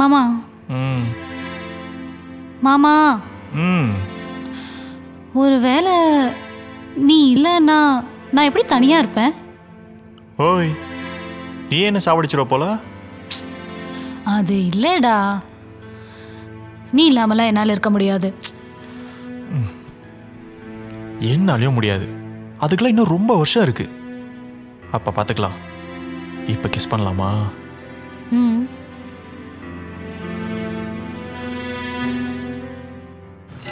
மாமா மாமா ஒருவேளை நீ இல்லைன்னா நான் எப்படி தனியா இருப்பேன்? ஓய், நீ என்ன சாவடிச்சிட போல? அது இல்லடா, நீ இல்லாமலாம் என்னால் இருக்க முடியாது. என்னாலையும் முடியாது. அதுக்கெல்லாம் இன்னும் ரொம்ப வருஷம் இருக்கு. அப்ப பாத்துக்கலாம். இப்ப கிஸ் பண்ணலாமா?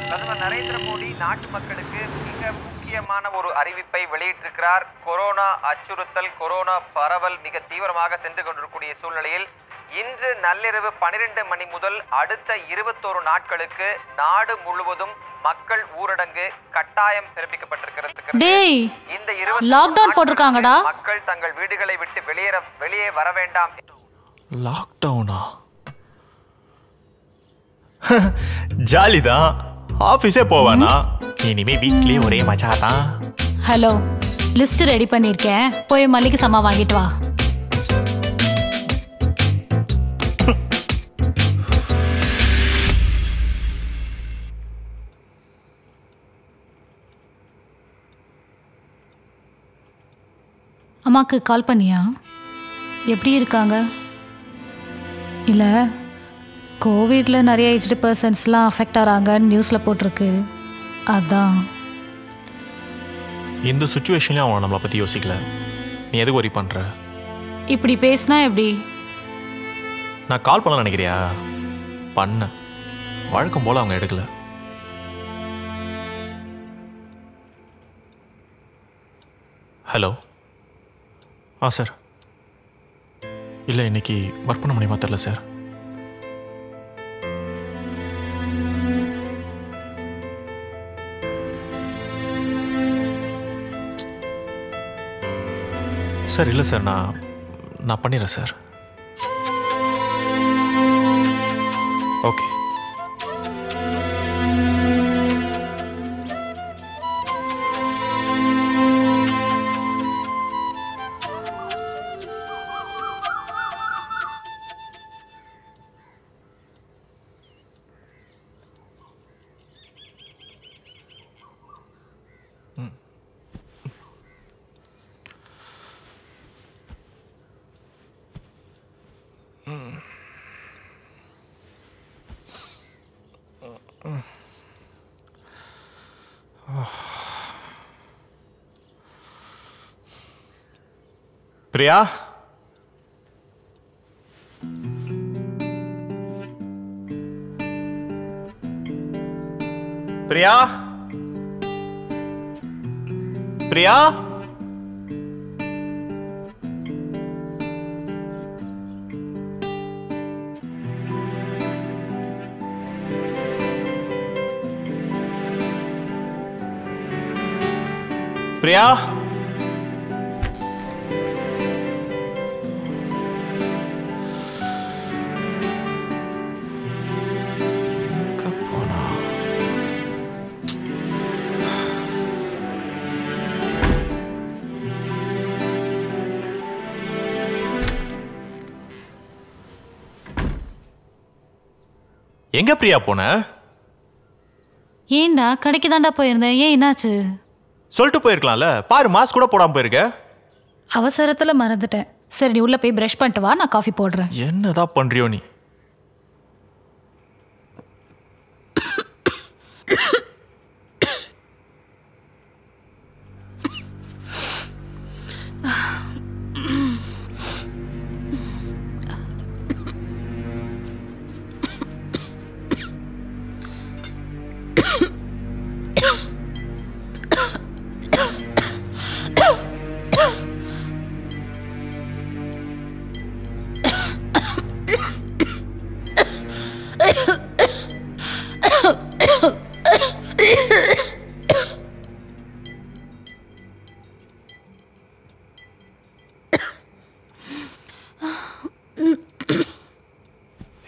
பிரதமர் நரேந்திர மோடி நாட்டு மக்களுக்கு மிக முக்கியமான ஒரு அறிவிப்பை வெளியிட்டிருக்கிறார். கொரோனா அச்சுறுத்தல், கொரோனா பரவல் மிக தீவிரமாக சென்று கொண்டிருக்கூடிய சூழ்நிலையில் இன்று நள்ளிரவு 12 மணி முதல் அடுத்த 21 நாட்களுக்கு நாடு முழுவதும் மக்கள் ஊரடங்கு கட்டாயம் பிறப்பிக்கப்பட்டிருக்கிறது. இந்த லாக்டவுன் போட்டிருக்காங்கடா. மக்கள் தங்கள் வீடுகளை விட்டு வெளியே வர வேண்டாம். லாக்டவுனா? ஜாலிதான். ஆபீஸே போவானா? இனிமே வீட்லயே ஒரே மச்சாதான். ஹலோ, லிஸ்ட் ரெடி பண்ணிருக்கேன், போய் மல்லிகை சாமா வாங்கிட்டு வா. அம்மாக்கு கால் பண்ணியா? எப்படி இருக்காங்க? இல்லை, கோவிட்ல நிறைய ஏஜ்டு பர்சன்ஸ்லாம் அஃபெக்ட் ஆகிறாங்கன்னு நியூஸில் போட்டிருக்கு. அதான். இந்த சுச்சுவேஷன்லேயும் அவன் நம்மளை பற்றி யோசிக்கல. நீ எதுக்கு ஒரி பண்ணுற? இப்படி பேசினா எப்படி? நான் கால் பண்ண நினைக்கிறியா? பண்ண வழக்கம் போல் அவங்க எடுக்கல. ஹலோ. சார், இல்லை இன்னைக்கு ஒர்க் பண்ண முடியுமா தெரில சார். சார் இல்லை சார், நான் பண்ணிடுறேன் சார். ஓகே. பிரியா, பிரியா, பிரியா, பிரியா, எங்க பிரியா போன? ஏண்டா, கடைக்கு தாண்டா போயிருந்தேன். ஏன், என்னாச்சு? சொல்லிட்டு போயிருக்கலாம்ல. பாரு, மாஸ்க் கூட போடாம போயிருக்க. அவசரத்துல மறந்துட்டேன். சரி, நீ உள்ள போய் பிரஷ் பண்ணிட்டு வா, நான் காஃபி போடுறேன். என்னதான் பண்றியோ நீ?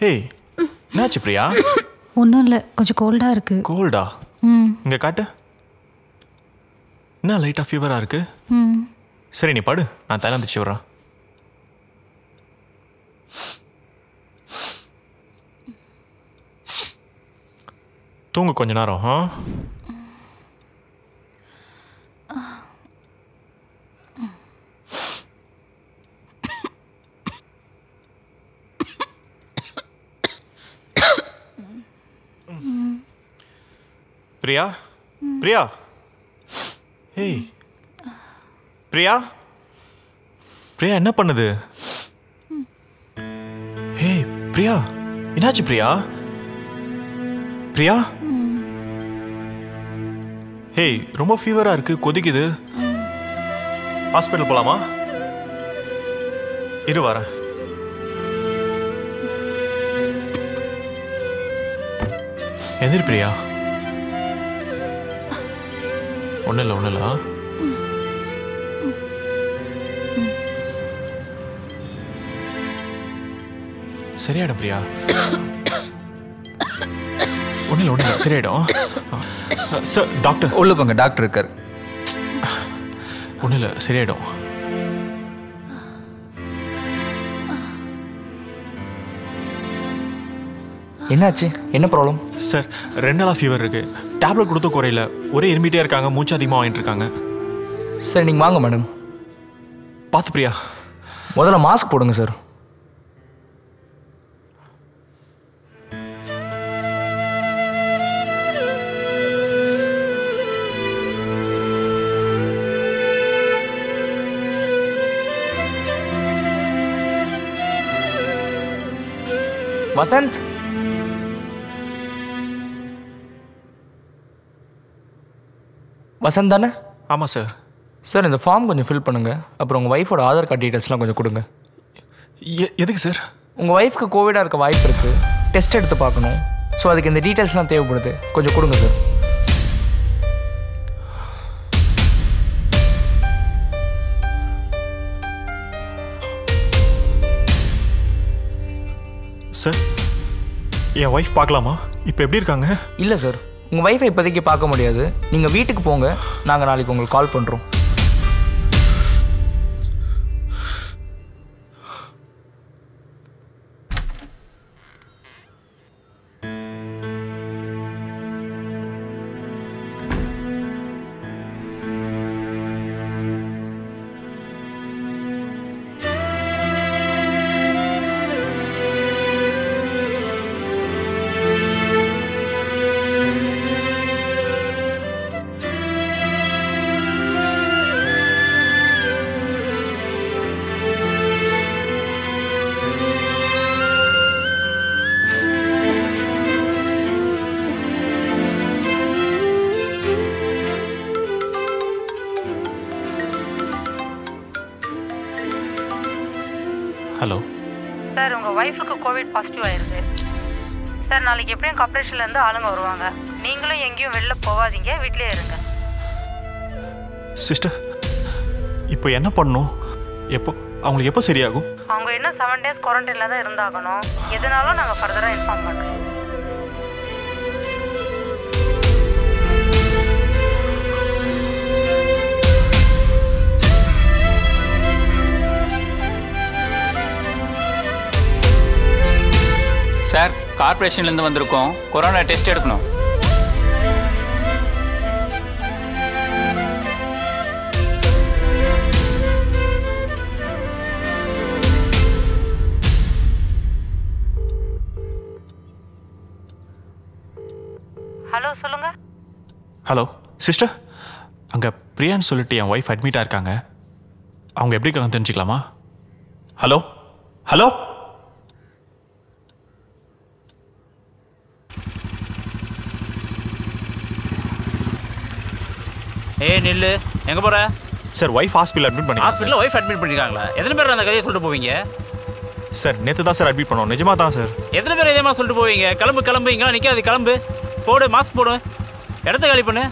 ஏய், என்னாச்சு பிரியா? ஒன்றும் இல்லை, கொஞ்சம் கோல்டாக இருக்கு. கோல்டா? இங்கே காட்டு. என்ன லைட்டாக ஃபீவராக இருக்கு? சரி, நீ படு, நான் தலை வந்துச்சு வரேன். தூங்கு கொஞ்ச நேரம். பிரியா, பிரியா, ஏய் பிரியா, பிரியா என்ன பண்ணுது? ஏய் பிரியா, என்னாச்சு பிரியா? பிரியா, ஏய் ரொம்ப ஃபீவரா இருக்கு, கொதிக்குது. ஹாஸ்பிட்டல் போலாமா? இரு வரேன். எந்திரி பிரியா. ஒன்றும் இல்லை, ஒன்றும் இல்லை. சரியாயிடும் பிரியா. ஒன்றும் இல்லை, ஒன்றும் இல்லை, சரியாயிடும். சார் டாக்டர் உள்ள போங்க, டாக்டர் இருக்கார். ஒன்றும் இல்லை, சரியாயிடும். என்னாச்சு? என்ன ப்ராப்ளம்? சார் 2 நாளாக ஃபீவர் இருக்கு. டேப்லெட் கொடுத்து குறையில, ஒரே இருமிட்டே இருக்காங்க, மூச்சு அதிகமாக வாங்கிட்டு இருக்காங்க. சார் நீங்கள் வாங்க மேடம். பார்த்து பிரியா. முதல்ல மாஸ்க் போடுங்க சார். வசந்த், வசந்த் தானே? ஆமாம் சார். சார் இந்த ஃபார்ம் கொஞ்சம் ஃபில் பண்ணுங்கள். அப்புறம் உங்கள் ஒய்ஃபோட ஆதார் கார்டு டீட்டெயில்ஸ்லாம் கொஞ்சம் கொடுங்க. எதுக்கு சார்? உங்கள் ஒய்ஃப்க்கு கோவிடாக இருக்க வாய்ப்பு இருக்குது, டெஸ்ட் எடுத்து பார்க்கணும். ஸோ அதுக்கு இந்த டீட்டெயில்ஸ்லாம் தேவைப்படுது, கொஞ்சம் கொடுங்க சார். சார் என் ஒய்ஃப் பார்க்கலாமா? இப்போ எப்படி இருக்காங்க? இல்லை சார், உங்கள் ஒய்ஃபை இப்போதைக்கு பார்க்க முடியாது. நீங்கள் வீட்டுக்கு போங்க, நாங்கள் நாளைக்கு உங்களுக்கு கால் பண்ணுறோம். ஹலோ சார், உங்கள் ஒய்ஃபுக்கு கோவிட் பாசிட்டிவ் ஆயிருக்கு சார். நாளைக்கு எப்படியும் கார்பரேஷன்லேருந்து ஆளுங்க வருவாங்க. நீங்களும் எங்கேயும் வெளில போகாதீங்க, வீட்டிலே இருங்க. சிஸ்டர் இப்போ என்ன பண்ணணும்? அவங்களுக்கு எப்போ சரியாகும்? அவங்க இன்னும் 7 days குவாரண்டைனில் தான் இருந்தாகணும். எதுனாலும் நாங்கள் ஃபர்தராக இன்ஃபார்ம் பண்ணுறோம். சார், கார்பரேஷன்லேருந்து வந்திருக்கோம். கொரோனா டெஸ்ட் எடுக்கணும். ஹலோ, சொல்லுங்க. ஹலோ சிஸ்டர், அங்கே பிரியான்னு சொல்லிட்டு என் ஒய்ஃப் அட்மிட்டாக இருக்காங்க. அவங்க எப்படி இருக்காங்க தெரிஞ்சுக்கலாமா? ஹலோ ஹலோ ஏய் நில்லு, எங்கே போகிற? சார் ஒய்ஃப் ஹாஸ்பிட்டல் அட்மிட் பண்ணி. ஹாஸ்பிட்டலில் ஒய்ஃப் அட்மிட் பண்ணியிருக்காங்களா? எத்தனை பேர் அந்த கதையை சொல்லிட்டு போவீங்க? சார் நேற்று தான் சார் அட்மிட் பண்ணோம். நிஜமாக தான் சார். எத்தனை பேர் இதே மாதிரி சொல்லிட்டு போவீங்க? கிளம்பு கிளம்பு, இங்கெல்லாம் நிற்காது, கிளம்பு. போடு, மாஸ்க் போடு, இடத்த காலி பண்ணு.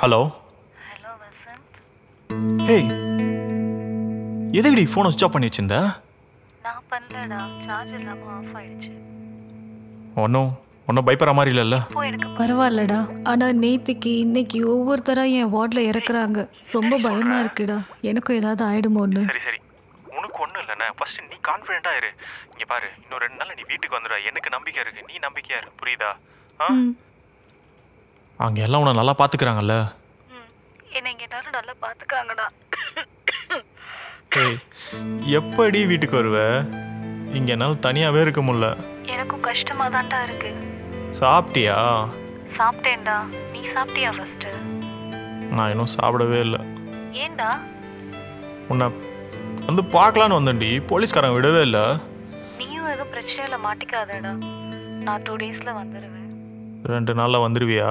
Hello hello Vasanth. ஹேய், எதுக்குடி ஃபோனை சுவிட்ச் ஆஃப் பண்ணி வச்சிருந்த? நான் பண்ணலடா, சார்ஜ் இல்லாமல் ஆஃப் ஆயிடுச்சு. ஒன்றும் பயப்படுற மாதிரி இல்லைல்ல? இப்போ எனக்கு பரவாயில்லடா. ஆனால் நேற்றுக்கு இன்னைக்கு ஒவ்வொருத்தராக என் வார்டில் இறக்குறாங்க. ரொம்ப பயமாக இருக்குடா. எனக்கும் ஏதாவது ஆயிடுமோன்னு. சரி, உனக்கு ஒன்றும் இல்லைண்ணே. ஃபர்ஸ்ட் நீ கான்ஃபிடென்ட்டாக இரு. இங்கே பாரு, இன்னும் 2 நாள் நீ வீட்டுக்கு வந்துடுற. எனக்கு நம்பிக்கை இருக்கு, நீ நம்பிக்கையா இரு. புரியுதா? அங்கே எல்லாம் உன்னை நல்லா பார்த்துக்கிறாங்கல்ல? என்னை இங்கே எல்லாரும் நல்லா பார்த்துக்கிறாங்கடா. ஏய், எப்படி வீட்டுக்கு வருவ? இங்கே என்னால் தனியாகவே இருக்க முடியல. எனக்கும் கஷ்டமாக தான்டா இருக்கு. சாப்பிட்டியா? சாப்பிட்டேன்டா. நீ சாப்பிட்டியா ஃபர்ஸ்ட்? நான் இன்னும் சாப்பிடவே இல்லை. ஏன்டா? உன்னை வந்து பார்க்கலான்னு வந்தேன்டி, போலீஸ்காரங்க விடவே இல்லை. நீயும் எதுவும் பிரச்சனையில் மாட்டிக்காதடா. நான் 2 டேஸில் வந்துடுவேன். 2 நாளில் வந்துடுவியா?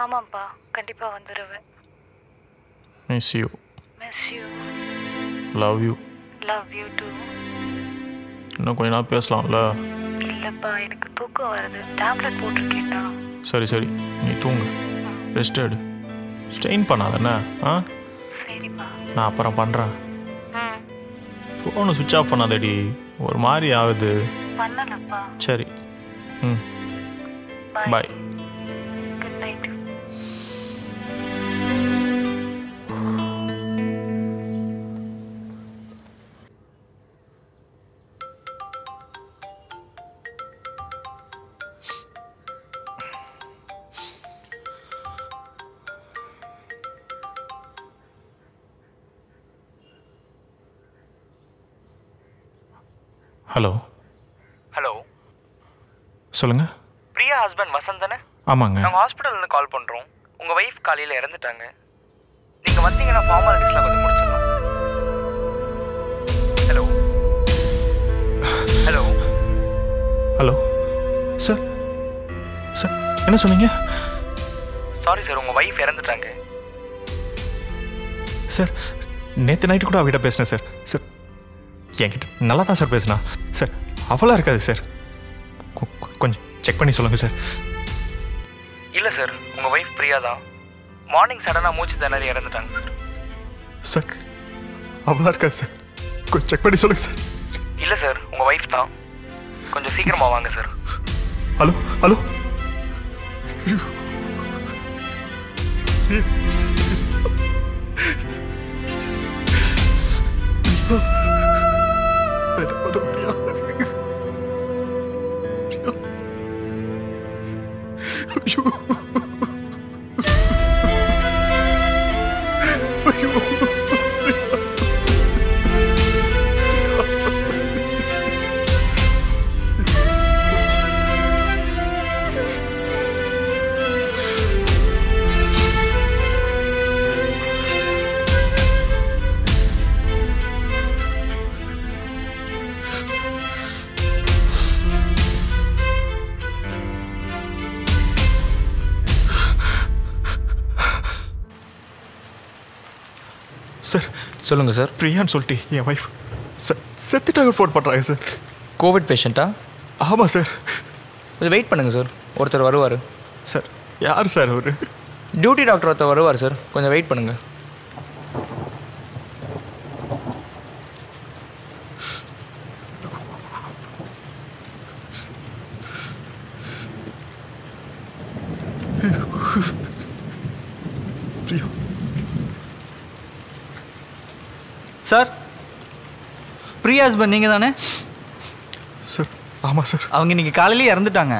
ஆமாம்ப்பா, கண்டிப்பாக வந்துடுவேன். Miss you. Miss you. Love you. Love you too. இன்னும் கொஞ்ச நாள் பேசலாம்ல? இல்லைப்பா, எனக்கு தூக்கம் வருது. டேப்லெட் போட்டிருக்கேன்டா. சரி, நீ தூங்கு, ரெஸ்ட் எடு, ஸ்ட்ரெயின் பண்ணாதானே? சரிப்பா. நான் அப்புறம் பண்ணுறேன். ஃபோனை சுவிட்ச் ஆஃப் பண்ணாதடி, ஒரு மாதிரி ஆகுது. பண்ணலப்பா. சரி, bye. Good night. Hello. Hello, சொல்லுங்கள். பிரியா ஹஸ்பண்ட் வசந்த் தானே? ஆமாங்க. நாங்கள் ஹாஸ்பிட்டல்லேருந்து கால் பண்ணுறோம். உங்கள் ஒய்ஃப் காலையில் இறந்துட்டாங்க. நீங்கள் வந்தீங்கன்னா ஃபார்மாலிட்டிஸ்லாம் கொஞ்சம் முடிச்சிடலாம். Hello hello hello sir. Sir, என்ன சொன்னீங்க? சாரி சார், உங்கள் ஒய்ஃப் இறந்துட்டாங்க. சார், நேற்று நைட்டு கூட அவகிட்ட பேசினேன் சார். சார், என்கிட்ட நல்லா தான் சார் பேசினா. சார், அவ்வளோ இருக்காது சார். கொஞ்சம் செக் பண்ணி சொல்லுங்கள் சார். இல்லை சார், உங்கள் ஒய்ஃப் பிரியா தான். மார்னிங் சடனாக மூச்சு திணறி இறந்துட்டாங்க சார். சார், அவ்வளோ இருக்காது சார். கொஞ்சம் செக் பண்ணி சொல்லுங்கள் சார். இல்லை சார், உங்கள் ஒய்ஃப் தான். கொஞ்சம் சீக்கிரமாக வாங்க சார். Hello hello. சார், சொல்லுங்கள் சார். பிரியான்னு சொல்லிட்டு என் ஒய்ஃப் சார் செத்துட்டாங்க ஃபோன் பண்ணுறாங்க சார். கோவிட் பேஷண்ட்டா? ஆமாம் சார். கொஞ்சம் வெயிட் பண்ணுங்கள் சார், ஒருத்தர் வருவார். சார், யார் சார் அவர்? டியூட்டி டாக்டர் ஒருத்தர் வருவார் சார், கொஞ்சம் வெயிட் பண்ணுங்கள். பிரியா சார், பிரியா ஹஸ்பண்ட் நீங்கள் தானே? சார், ஆமாம் சார். அவங்க இன்றைக்கி காலையிலே இறந்துட்டாங்க.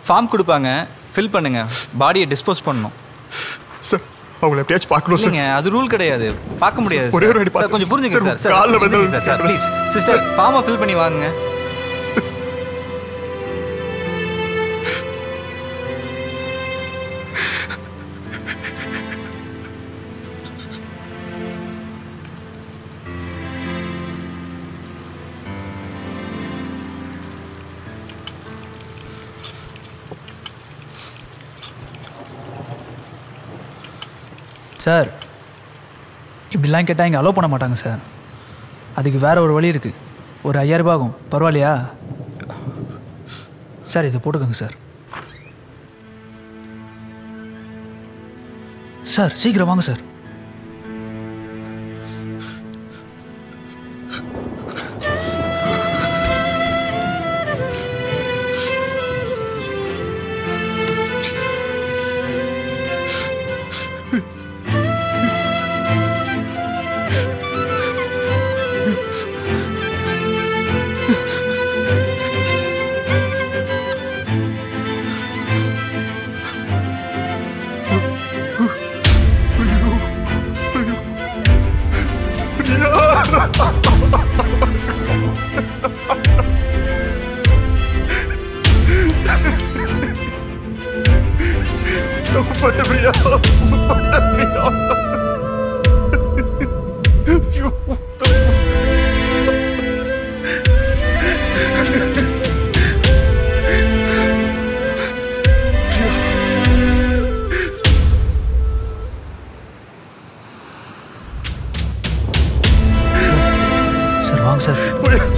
ஃபார்ம் கொடுப்பாங்க, ஃபில் பண்ணுங்கள். பாடியை டிஸ்போஸ் பண்ணணும். சார், அவங்கள எப்படியாச்சும் பார்க்கணும் சார். இல்லைங்க, அது ரூல் கிடையாது, பார்க்க முடியாது. ஒரே ஒரு வாட்டி சார், கொஞ்சம் புரிஞ்சுங்க சார். சார். காலைல புரிஞ்சுங்க சார். சார் ப்ளீஸ் சிஸ்டர், ஃபார்மை ஃபில் பண்ணி வாங்க. சார், இப்படிலாம் கேட்டால் இங்கே அலோவ் பண்ண மாட்டாங்க சார். அதுக்கு வேறு ஒரு வழி இருக்குது. ஒரு 5000 ரூபாய் ஆகும், பரவாயில்லையா சார்? இதை போட்டுக்கோங்க சார். சார் சீக்கிரம் வாங்க சார்.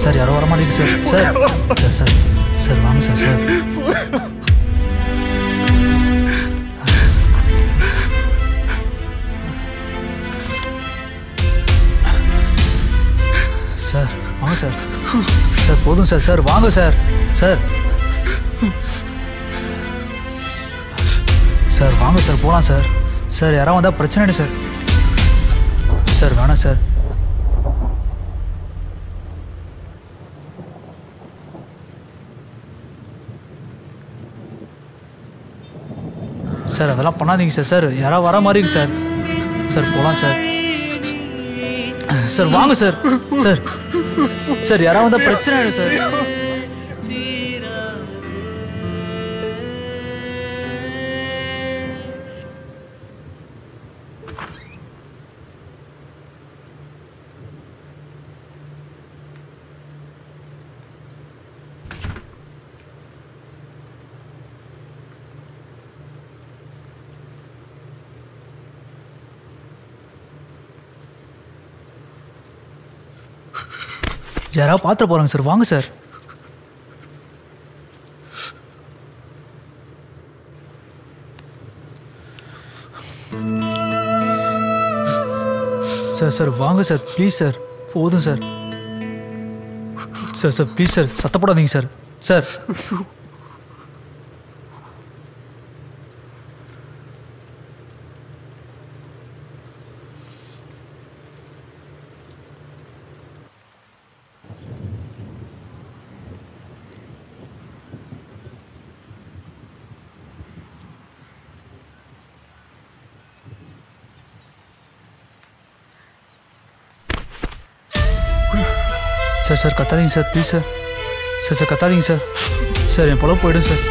சார் யாரோ வர மாட்டேங்குது sir. Sir sir sir sir வாங்க சார். சார் சார் வாங்க சார். சார் போதும் சார். சார் வாங்க சார். சார் சார் வாங்க சார் போகலாம் சார். சார் யாராவது வந்தால் பிரச்சனை இல்லை சார். சார் வேணாம் சார். சார் அதெல்லாம் பண்ணாதீங்க சார். சார் யாராவது வர மாதிரி இருக்கு சார். சார் போகலாம் சார். சார் வாங்க சார். சார் சார் யாராவது வந்தால் பிரச்சனை இல்லை சார். யாராவது பார்த்துட்டு போகிறாங்க சார். வாங்க சார். சார் சார் வாங்க சார் ப்ளீஸ் சார். போதும் sir. Sir sir please sir சத்தப்படாதீங்க சார். சார் சார் சார் கத்தாதீங்க sir please sir. Sir sir கத்தாதீங்க சார். சார் என் பொழப்பு போய்டும் சார்.